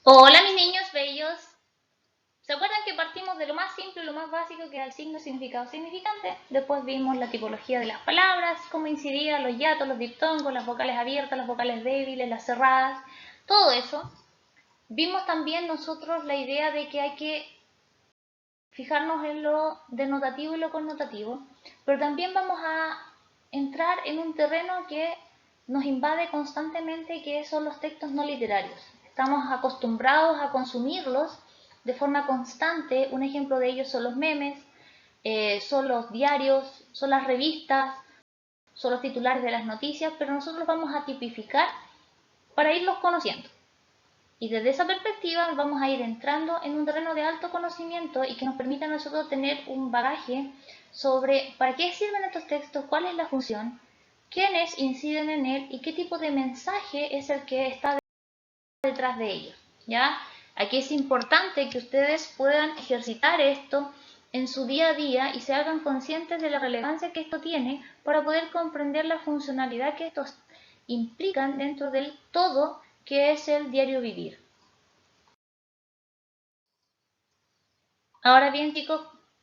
Hola mis niños bellos. ¿Se acuerdan que partimos de lo más simple, lo más básico, que era el signo, significado, significante? Después vimos la tipología de las palabras, cómo incidían los hiatos, los diptongos, las vocales abiertas, las vocales débiles, las cerradas, todo eso. Vimos también nosotros la idea de que hay que fijarnos en lo denotativo y lo connotativo, pero también vamos a entrar en un terreno que nos invade constantemente, que son los textos no literarios. Estamos acostumbrados a consumirlos de forma constante. Un ejemplo de ello son los memes, son los diarios, son las revistas, son los titulares de las noticias, pero nosotros vamos a tipificar para irlos conociendo. Y desde esa perspectiva vamos a ir entrando en un terreno de alto conocimiento y que nos permita a nosotros tener un bagaje sobre para qué sirven estos textos, cuál es la función, quiénes inciden en él y qué tipo de mensaje es el que está detrás de ellos. ¿Ya? Aquí es importante que ustedes puedan ejercitar esto en su día a día y se hagan conscientes de la relevancia que esto tiene para poder comprender la funcionalidad que estos implican dentro del todo que es el diario vivir. Ahora bien, chicos,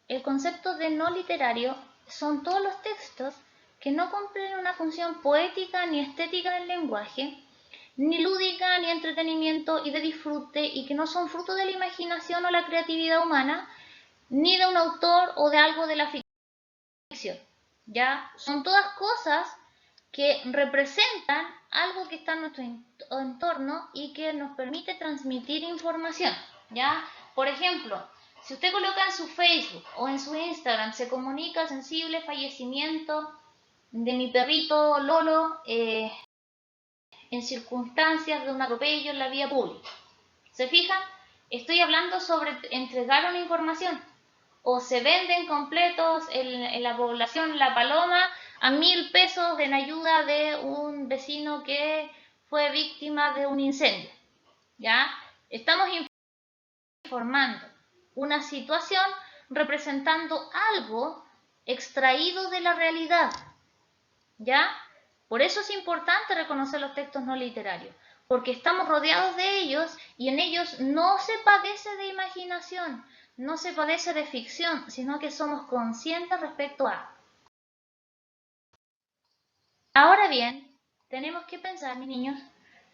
el concepto de no literario son todos los textos que no cumplen una función poética ni estética del lenguaje, ni lúdica, ni entretenimiento y de disfrute, y que no son fruto de la imaginación o la creatividad humana, ni de un autor o de algo de la ficción. ¿Ya? Son todas cosas que representan algo que está en nuestro entorno y que nos permite transmitir información. ¿Ya? Por ejemplo, si usted coloca en su Facebook o en su Instagram, se comunica sensible fallecimiento de mi perrito Lolo en circunstancias de un atropello en la vía pública. ¿Se fijan? Estoy hablando sobre entregar una información. O se venden completos en la población La Paloma a 1.000 pesos en ayuda de un vecino que fue víctima de un incendio. ¿Ya? Estamos informando una situación representando algo extraído de la realidad. ¿Ya? Por eso es importante reconocer los textos no literarios, porque estamos rodeados de ellos y en ellos no se padece de imaginación, no se padece de ficción, sino que somos conscientes respecto a. Ahora bien, tenemos que pensar, mis niños,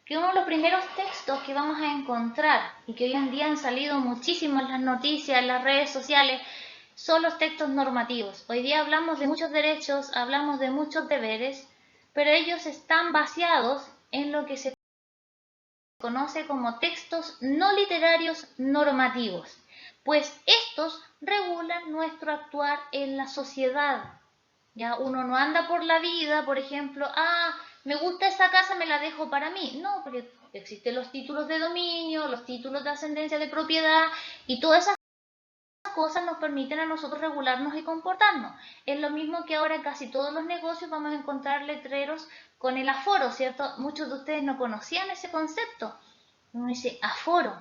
que uno de los primeros textos que vamos a encontrar y que hoy en día han salido muchísimo en las noticias, en las redes sociales, son los textos normativos. Hoy día hablamos de muchos derechos, hablamos de muchos deberes, pero ellos están basados en lo que se conoce como textos no literarios normativos, pues estos regulan nuestro actuar en la sociedad. Ya uno no anda por la vida, por ejemplo, me gusta esa casa, me la dejo para mí. No, porque existen los títulos de dominio, los títulos de ascendencia de propiedad y todas esas cosas nos permiten a nosotros regularnos y comportarnos. Es lo mismo que ahora en casi todos los negocios vamos a encontrar letreros con el aforo, ¿cierto? Muchos de ustedes no conocían ese concepto. Uno dice aforo.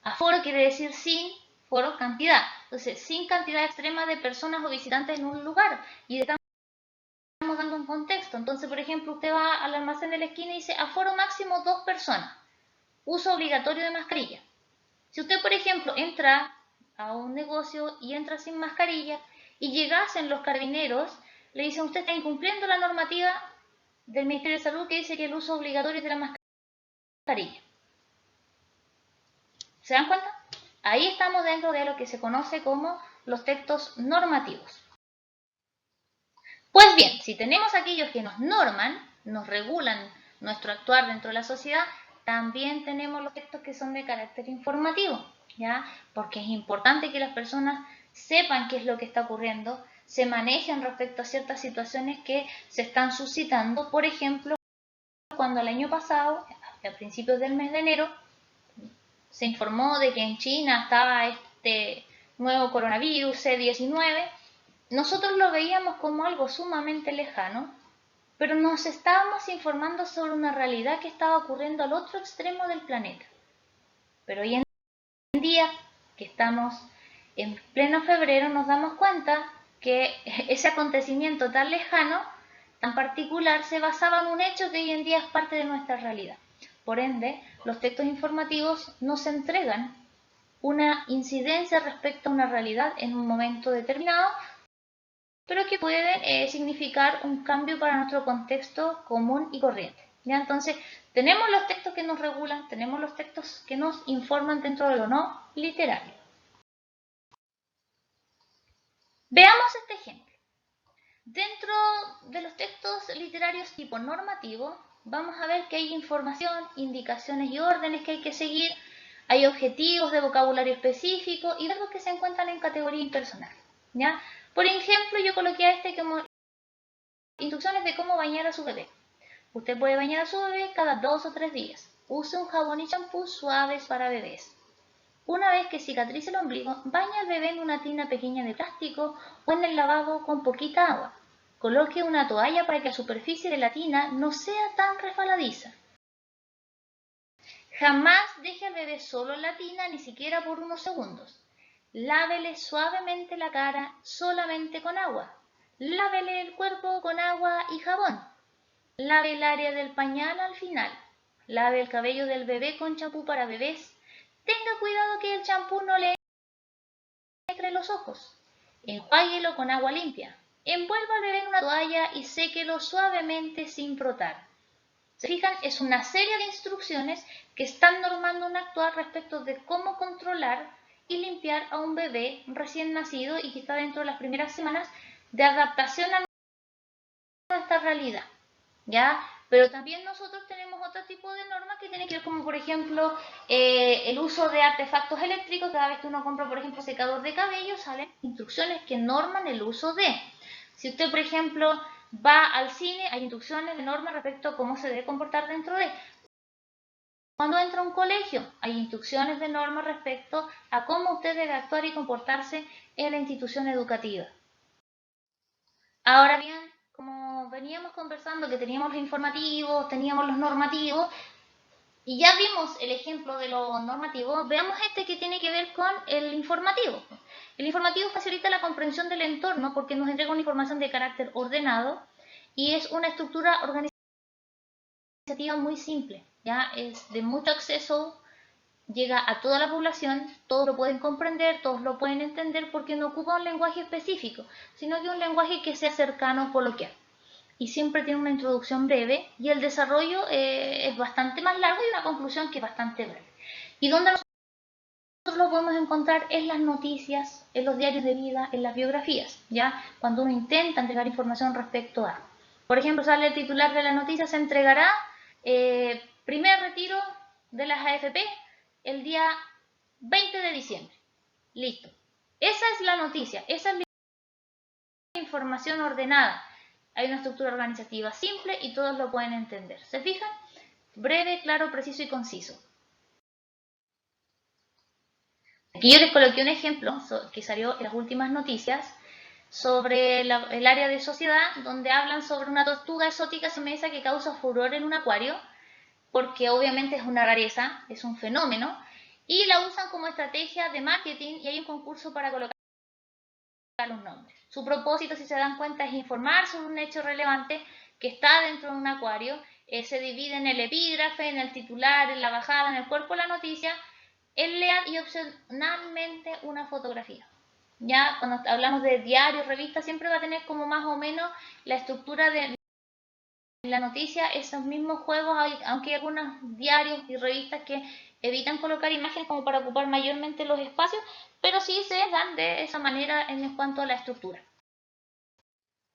Aforo quiere decir sin, foro, cantidad. Entonces, sin cantidad extrema de personas o visitantes en un lugar. Y estamos dando un contexto. Entonces, por ejemplo, usted va al almacén de la esquina y dice aforo máximo 2 personas. Uso obligatorio de mascarilla. Si usted, por ejemplo, entra a un negocio y entra sin mascarilla y llegasen los carabineros, le dicen usted está incumpliendo la normativa del Ministerio de Salud que dice que el uso obligatorio es de la mascarilla. ¿Se dan cuenta? Ahí estamos dentro de lo que se conoce como los textos normativos. Pues bien, si tenemos aquellos que nos norman, nos regulan nuestro actuar dentro de la sociedad, también tenemos los textos que son de carácter informativo, ¿ya? Porque es importante que las personas sepan qué es lo que está ocurriendo, se manejen respecto a ciertas situaciones que se están suscitando. Por ejemplo, cuando el año pasado, a principios del mes de enero, se informó de que en China estaba este nuevo coronavirus C19, nosotros lo veíamos como algo sumamente lejano, pero nos estábamos informando sobre una realidad que estaba ocurriendo al otro extremo del planeta. Pero hoy en día, que estamos en pleno febrero, nos damos cuenta que ese acontecimiento tan lejano, tan particular, se basaba en un hecho que hoy en día es parte de nuestra realidad. Por ende, los textos informativos nos entregan una incidencia respecto a una realidad en un momento determinado, pero que puede significar un cambio para nuestro contexto común y corriente. ¿Ya? Entonces, tenemos los textos que nos regulan, tenemos los textos que nos informan dentro de lo no literario. Veamos este ejemplo. Dentro de los textos literarios tipo normativo, vamos a ver que hay información, indicaciones y órdenes que hay que seguir, hay objetivos de vocabulario específico y verbos que se encuentran en categoría impersonal. ¿Ya? Por ejemplo, yo coloqué a este como instrucciones de cómo bañar a su bebé. Usted puede bañar a su bebé cada 2 o 3 días. Use un jabón y champú suaves para bebés. Una vez que cicatrice el ombligo, baña al bebé en una tina pequeña de plástico o en el lavabo con poquita agua. Coloque una toalla para que la superficie de la tina no sea tan resbaladiza. Jamás deje al bebé solo en la tina, ni siquiera por unos segundos. Lávele suavemente la cara solamente con agua. Lávele el cuerpo con agua y jabón. Lave el área del pañal al final. Lave el cabello del bebé con champú para bebés. Tenga cuidado que el champú no le entre los ojos. Enjuáguelo con agua limpia. Envuelva al bebé en una toalla y séquelo suavemente sin frotar. ¿Se fijan? Es una serie de instrucciones que están normando un actuar respecto de cómo controlar y limpiar a un bebé recién nacido y que está dentro de las primeras semanas de adaptación a nuestra realidad. ¿Ya? Pero también nosotros tenemos otro tipo de normas que tienen que ver como por ejemplo el uso de artefactos eléctricos. Cada vez que uno compra por ejemplo secador de cabello salen instrucciones que norman el uso de. Si usted por ejemplo va al cine hay instrucciones de normas respecto a cómo se debe comportar dentro de. Cuando entra a un colegio hay instrucciones de normas respecto a cómo usted debe actuar y comportarse en la institución educativa. Ahora bien, como veníamos conversando que teníamos los informativos, teníamos los normativos, y ya vimos el ejemplo de los normativos, veamos este que tiene que ver con el informativo. El informativo facilita la comprensión del entorno porque nos entrega una información de carácter ordenado y es una estructura organizativa muy simple, ¿ya? Es de mucho acceso, llega a toda la población, todos lo pueden comprender, todos lo pueden entender porque no ocupa un lenguaje específico, sino que un lenguaje que sea cercano, coloquial. Y siempre tiene una introducción breve y el desarrollo es bastante más largo y una conclusión que es bastante breve. Y donde nosotros lo podemos encontrar en las noticias, en los diarios de vida, en las biografías, ¿ya? Cuando uno intenta entregar información respecto a. Por ejemplo, sale el titular de la noticia, se entregará primer retiro de las AFP el día 20 de diciembre. Listo. Esa es la noticia, esa es la información ordenada. Hay una estructura organizativa simple y todos lo pueden entender. ¿Se fijan? Breve, claro, preciso y conciso. Aquí yo les coloqué un ejemplo que salió en las últimas noticias sobre el área de sociedad, donde hablan sobre una tortuga exótica siamesa que causa furor en un acuario, porque obviamente es una rareza, es un fenómeno, y la usan como estrategia de marketing y hay un concurso para colocar los nombres. Su propósito, si se dan cuenta, es informar sobre un hecho relevante que está dentro de un acuario, se divide en el epígrafe, en el titular, en la bajada, en el cuerpo de la noticia, el lead y opcionalmente una fotografía. Ya cuando hablamos de diarios, revistas, siempre va a tener como más o menos la estructura de la noticia, esos mismos juegos, aunque hay algunos diarios y revistas que evitan colocar imágenes como para ocupar mayormente los espacios, pero sí se dan de esa manera en cuanto a la estructura.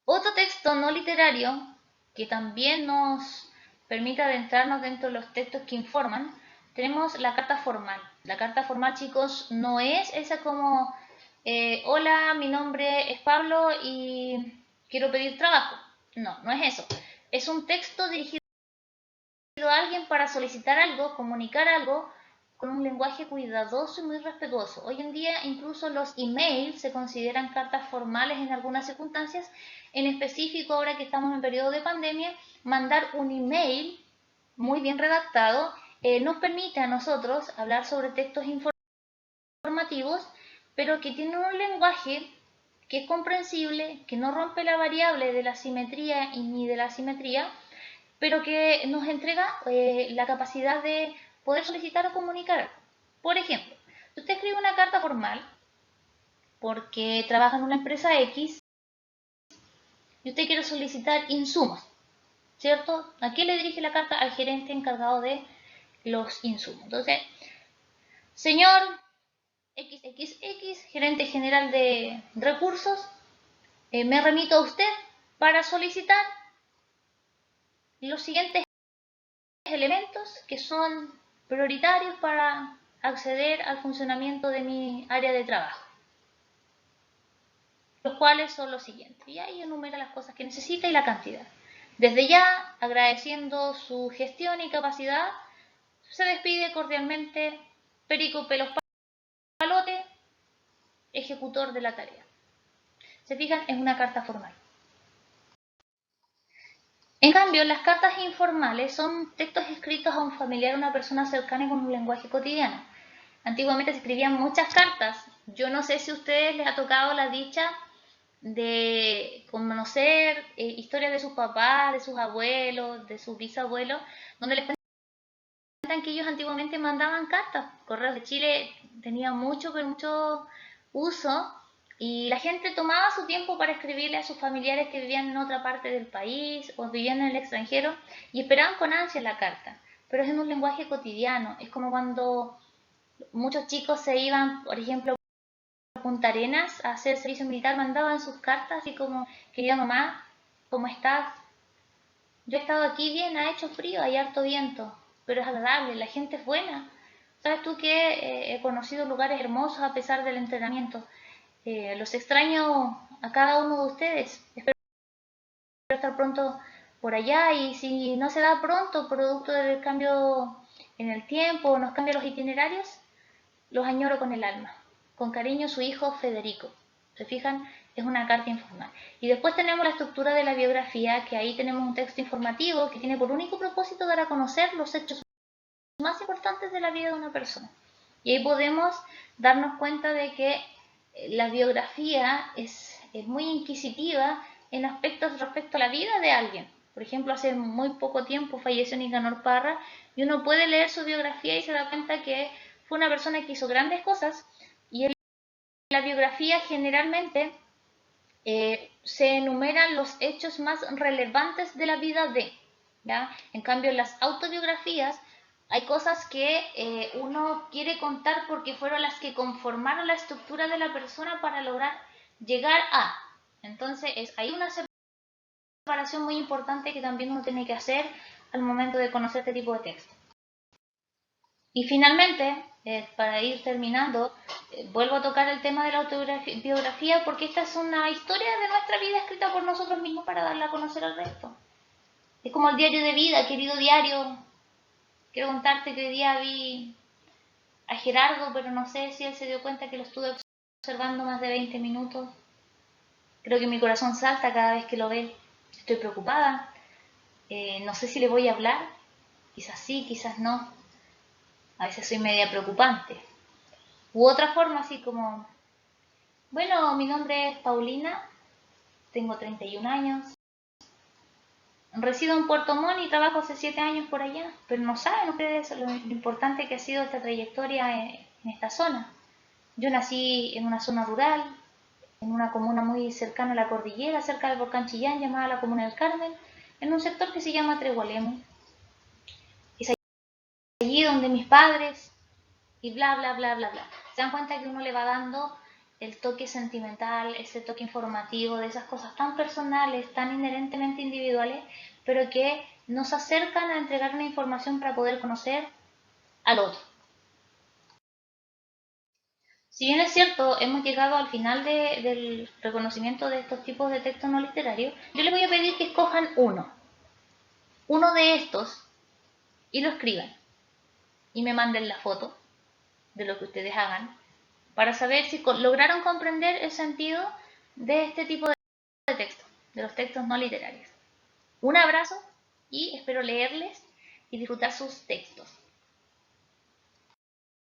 Otro texto no literario que también nos permite adentrarnos dentro de los textos que informan, tenemos la carta formal. La carta formal, chicos, no es esa como hola, mi nombre es Pablo y quiero pedir trabajo. No, no es eso. Es un texto dirigido a alguien para solicitar algo, comunicar algo con un lenguaje cuidadoso y muy respetuoso. Hoy en día incluso los emails se consideran cartas formales en algunas circunstancias. En específico, ahora que estamos en periodo de pandemia, mandar un email muy bien redactado nos permite a nosotros hablar sobre textos informativos, pero que tienen un lenguaje que es comprensible, que no rompe la variable de la simetría y ni de la asimetría, pero que nos entrega la capacidad de poder solicitar o comunicar algo. Por ejemplo, si usted escribe una carta formal porque trabaja en una empresa X y usted quiere solicitar insumos, ¿cierto? ¿A quién le dirige la carta? Al gerente encargado de los insumos. Entonces, señor XXX, gerente general de recursos, me remito a usted para solicitar los siguientes elementos que son prioritarios para acceder al funcionamiento de mi área de trabajo, los cuales son los siguientes. Y ahí enumera las cosas que necesita y la cantidad. Desde ya, agradeciendo su gestión y capacidad, se despide cordialmente Perico Pelos Palote, ejecutor de la tarea. ¿Se fijan? Es una carta formal. En cambio, las cartas informales son textos escritos a un familiar o una persona cercana y con un lenguaje cotidiano. Antiguamente se escribían muchas cartas. Yo no sé si a ustedes les ha tocado la dicha de conocer historias de sus papás, de sus abuelos, de sus bisabuelos, donde les cuentan que ellos antiguamente mandaban cartas. Correos de Chile tenía mucho uso y la gente tomaba su tiempo para escribirle a sus familiares que vivían en otra parte del país o vivían en el extranjero y esperaban con ansia la carta. Pero es en un lenguaje cotidiano. Es como cuando muchos chicos se iban, por ejemplo, a Punta Arenas a hacer servicio militar, mandaban sus cartas y como, querida mamá, ¿cómo estás? Yo he estado aquí bien, ha hecho frío, hay harto viento, pero es agradable, la gente es buena. ¿Sabes tú que he conocido lugares hermosos a pesar del entrenamiento? Los extraño a cada uno de ustedes. Espero estar pronto por allá y si no se da pronto, producto del cambio en el tiempo, nos cambian los itinerarios, los añoro con el alma. Con cariño, su hijo Federico. ¿Se fijan? Es una carta informal. Y después tenemos la estructura de la biografía, que ahí tenemos un texto informativo que tiene por único propósito dar a conocer los hechos más importantes de la vida de una persona. Y ahí podemos darnos cuenta de que la biografía es muy inquisitiva en aspectos respecto a la vida de alguien. Por ejemplo, hace muy poco tiempo falleció Nicanor Parra y uno puede leer su biografía y se da cuenta que fue una persona que hizo grandes cosas y en la biografía generalmente se enumeran los hechos más relevantes de la vida de, ¿ya? En cambio, en las autobiografías hay cosas que uno quiere contar porque fueron las que conformaron la estructura de la persona para lograr llegar a. Entonces, hay una separación muy importante que también uno tiene que hacer al momento de conocer este tipo de texto. Y finalmente, para ir terminando, vuelvo a tocar el tema de la autobiografía porque esta es una historia de nuestra vida escrita por nosotros mismos para darla a conocer al resto. Es como el diario de vida, querido diario. Quiero contarte que hoy día vi a Gerardo, pero no sé si él se dio cuenta que lo estuve observando más de 20 minutos. Creo que mi corazón salta cada vez que lo ve. Estoy preocupada. No sé si le voy a hablar. Quizás sí, quizás no. A veces soy media preocupante. U otra forma así como, bueno, mi nombre es Paulina, tengo 31 años, resido en Puerto Montt y trabajo hace 7 años por allá, pero no saben ustedes lo importante que ha sido esta trayectoria en esta zona. Yo nací en una zona rural, en una comuna muy cercana a la cordillera, cerca del volcán Chillán, llamada la Comuna del Carmen, en un sector que se llama Tregualemu. Es allí donde mis padres, y bla, bla, bla, bla, bla. Se dan cuenta que uno le va dando el toque sentimental, ese toque informativo de esas cosas tan personales, tan inherentemente individuales, pero que nos acercan a entregar una información para poder conocer al otro. Si bien es cierto, hemos llegado al final del reconocimiento de estos tipos de textos no literarios, yo les voy a pedir que escojan uno de estos, y lo escriban, y me manden la foto de lo que ustedes hagan, para saber si lograron comprender el sentido de este tipo de textos, de los textos no literarios. Un abrazo y espero leerles y disfrutar sus textos.